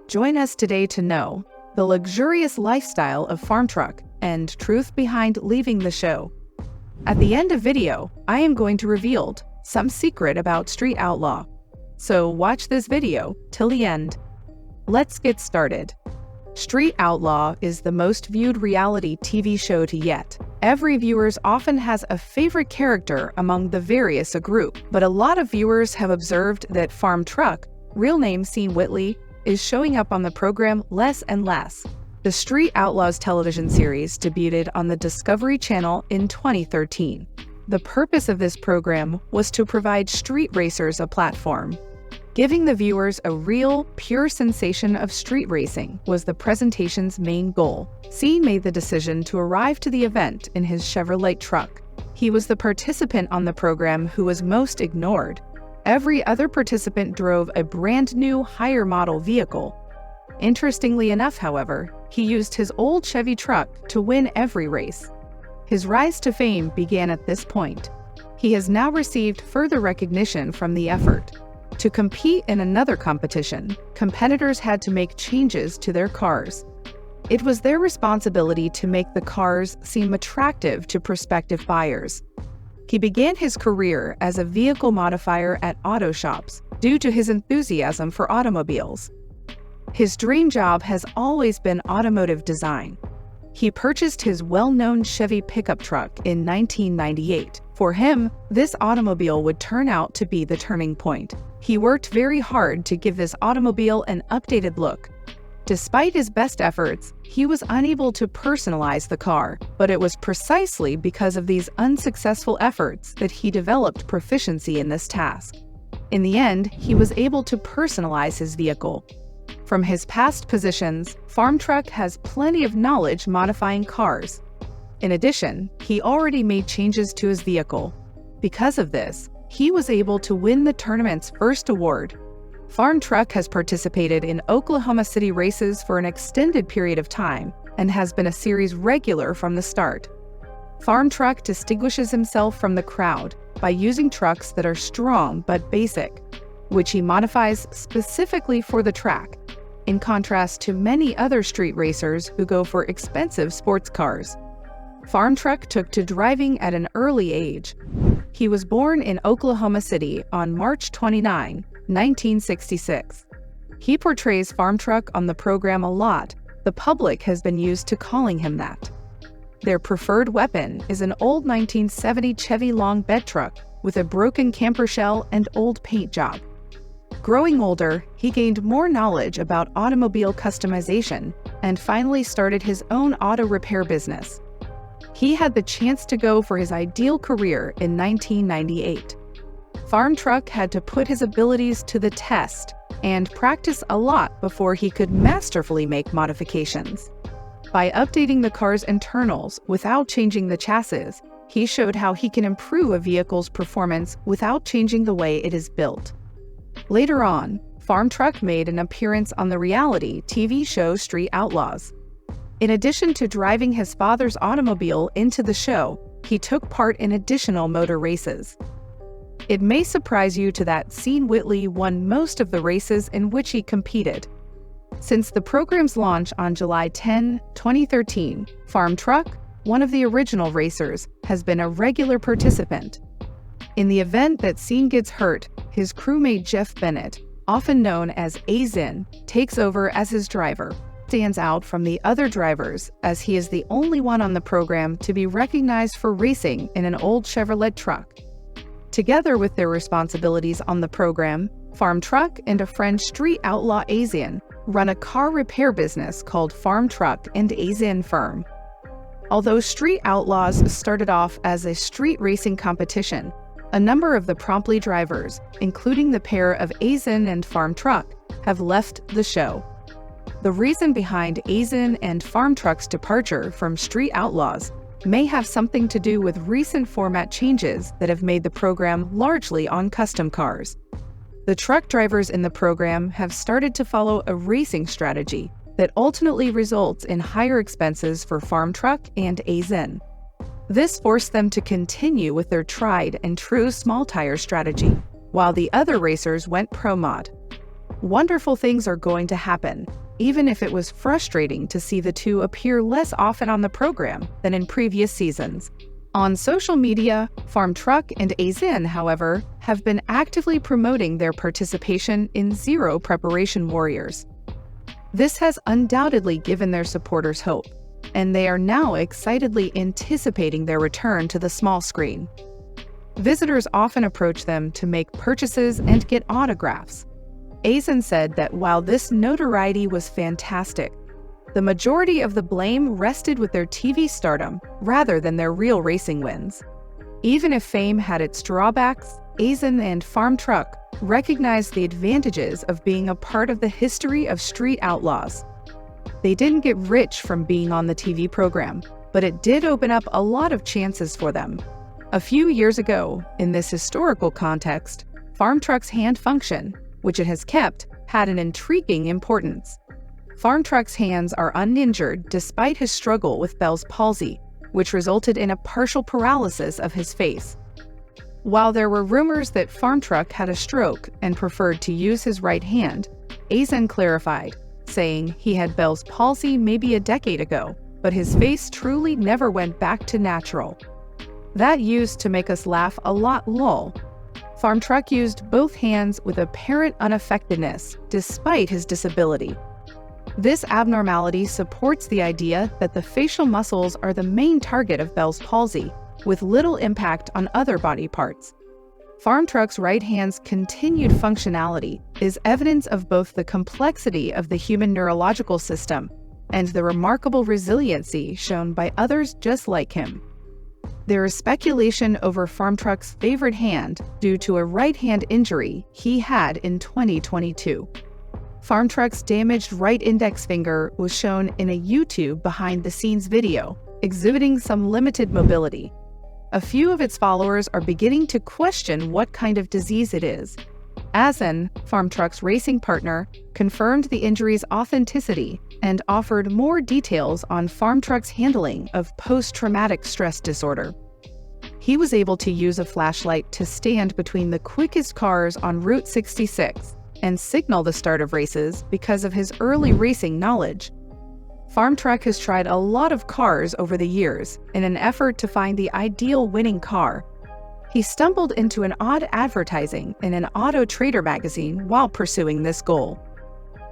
Join us today to know the luxurious lifestyle of farm truck and truth behind leaving the show. At the end of video, I am going to reveal some secret about Street Outlaw. So watch this video till the end. Let's get started. Street Outlaw is the most viewed reality TV show to yet. Every viewer often has a favorite character among the various group, but a lot of viewers have observed that FARMTRUCK, real name Sean Whitley, is showing up on the program less and less. The Street Outlaws television series debuted on the Discovery Channel in 2013. The purpose of this program was to provide street racers a platform. Giving the viewers a real, pure sensation of street racing was the presentation's main goal. Sean made the decision to arrive to the event in his Chevrolet truck. He was the participant on the program who was most ignored. Every other participant drove a brand new, higher model vehicle. Interestingly enough, however, he used his old Chevy truck to win every race. His rise to fame began at this point. He has now received further recognition from the effort. To compete in another competition, competitors had to make changes to their cars. It was their responsibility to make the cars seem attractive to prospective buyers. He began his career as a vehicle modifier at auto shops due to his enthusiasm for automobiles. His dream job has always been automotive design. He purchased his well-known Chevy pickup truck in 1998. For him, this automobile would turn out to be the turning point. He worked very hard to give this automobile an updated look. Despite his best efforts, he was unable to personalize the car, but it was precisely because of these unsuccessful efforts that he developed proficiency in this task. In the end, he was able to personalize his vehicle. From his past positions, FARMTRUCK has plenty of knowledge modifying cars. In addition, he already made changes to his vehicle. Because of this, he was able to win the tournament's first award. FARMTRUCK has participated in Oklahoma City races for an extended period of time and has been a series regular from the start. FARMTRUCK distinguishes himself from the crowd by using trucks that are strong but basic, which he modifies specifically for the track, in contrast to many other street racers who go for expensive sports cars. FARMTRUCK took to driving at an early age. He was born in Oklahoma City on March 29, 1966. He portrays FARMTRUCK on the program a lot. The public has been used to calling him that. Their preferred weapon is an old 1970 Chevy long bed truck with a broken camper shell and old paint job. Growing older, he gained more knowledge about automobile customization and finally started his own auto repair business. He had the chance to go for his ideal career in 1998. FARMTRUCK had to put his abilities to the test and practice a lot before he could masterfully make modifications. By updating the car's internals without changing the chassis, he showed how he can improve a vehicle's performance without changing the way it is built. Later on, FARMTRUCK made an appearance on the reality TV show Street Outlaws. In addition to driving his father's automobile into the show, he took part in additional motor races. It may surprise you that Sean Whitley won most of the races in which he competed. Since the program's launch on July 10, 2013, FARMTRUCK, one of the original racers, has been a regular participant. In the event that Sean gets hurt, his crewmate Jeff Bennett, often known as AZN, takes over as his driver. Stands out from the other drivers as he is the only one on the program to be recognized for racing in an old Chevrolet truck. Together with their responsibilities on the program, FARMTRUCK and a friend Street Outlaw AZN run a car repair business called FARMTRUCK and AZN Firm. Although Street Outlaws started off as a street racing competition, a number of the promptly drivers, including the pair of AZN and FARMTRUCK, have left the show. The reason behind AZN and FARMTRUCK's departure from Street Outlaws may have something to do with recent format changes that have made the program largely on custom cars. The truck drivers in the program have started to follow a racing strategy that ultimately results in higher expenses for FARMTRUCK and AZN. This forced them to continue with their tried and true small tire strategy, while the other racers went pro mod. wonderful things are going to happen, even if it was frustrating to see the two appear less often on the program than in previous seasons. On social media, FARMTRUCK and AZN, however, have been actively promoting their participation in Zero Preparation Warriors. This has undoubtedly given their supporters hope, and they are now excitedly anticipating their return to the small screen. Visitors often approach them to make purchases and get autographs. AZN said that while this notoriety was fantastic, the majority of the blame rested with their TV stardom rather than their real racing wins. Even if fame had its drawbacks, AZN and FARMTRUCK recognized the advantages of being a part of the history of Street Outlaws. They didn't get rich from being on the TV program, but it did open up a lot of chances for them. A few years ago, in this historical context, FARMTRUCK's hand function, which it has kept, had an intriguing importance. FARMTRUCK's hands are uninjured despite his struggle with Bell's palsy, which resulted in a partial paralysis of his face. While there were rumors that FARMTRUCK had a stroke and preferred to use his right hand, AZN clarified, saying he had Bell's palsy maybe a decade ago, but his face truly never went back to natural. That used to make us laugh a lot, lol. FARMTRUCK used both hands with apparent unaffectedness despite his disability. This abnormality supports the idea that the facial muscles are the main target of Bell's palsy, with little impact on other body parts. FARMTRUCK's right hand's continued functionality is evidence of both the complexity of the human neurological system and the remarkable resiliency shown by others just like him. There is speculation over FARMTRUCK's favorite hand due to a right hand injury he had in 2022. FARMTRUCK's damaged right index finger was shown in a YouTube behind-the-scenes video, exhibiting some limited mobility. A few of its followers are beginning to question what kind of disease it is. AZN, FARMTRUCK's racing partner, confirmed the injury's authenticity and offered more details on FARMTRUCK's handling of post-traumatic stress disorder. He was able to use a flashlight to stand between the quickest cars on Route 66 and signal the start of races because of his early racing knowledge. FARMTRUCK has tried a lot of cars over the years in an effort to find the ideal winning car. He stumbled into an odd advertising in an Auto Trader magazine while pursuing this goal.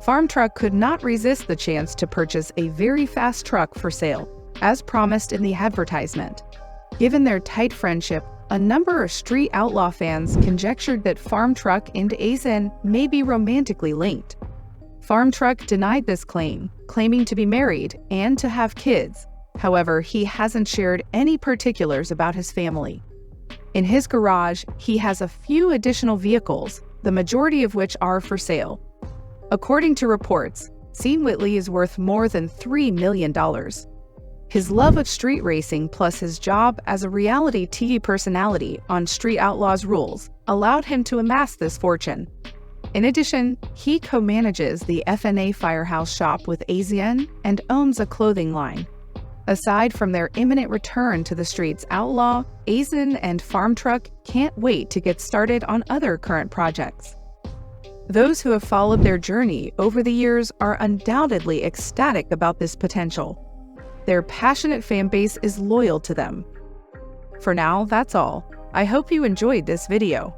FARMTRUCK could not resist the chance to purchase a very fast truck for sale, as promised in the advertisement. Given their tight friendship, a number of Street Outlaw fans conjectured that FARMTRUCK and AZN may be romantically linked. FARMTRUCK denied this claim, claiming to be married and to have kids. However, he hasn't shared any particulars about his family. In his garage, he has a few additional vehicles, the majority of which are for sale. According to reports, Sean Whitley is worth more than $3 million. His love of street racing plus his job as a reality TV personality on Street Outlaws Rules allowed him to amass this fortune. In addition, he co-manages the FNA Firehouse shop with AZN and owns a clothing line. Aside from their imminent return to the Streets Outlaw, AZN and FARMTRUCK can't wait to get started on other current projects. Those who have followed their journey over the years are undoubtedly ecstatic about this potential. Their passionate fan base is loyal to them. For now, that's all. I hope you enjoyed this video.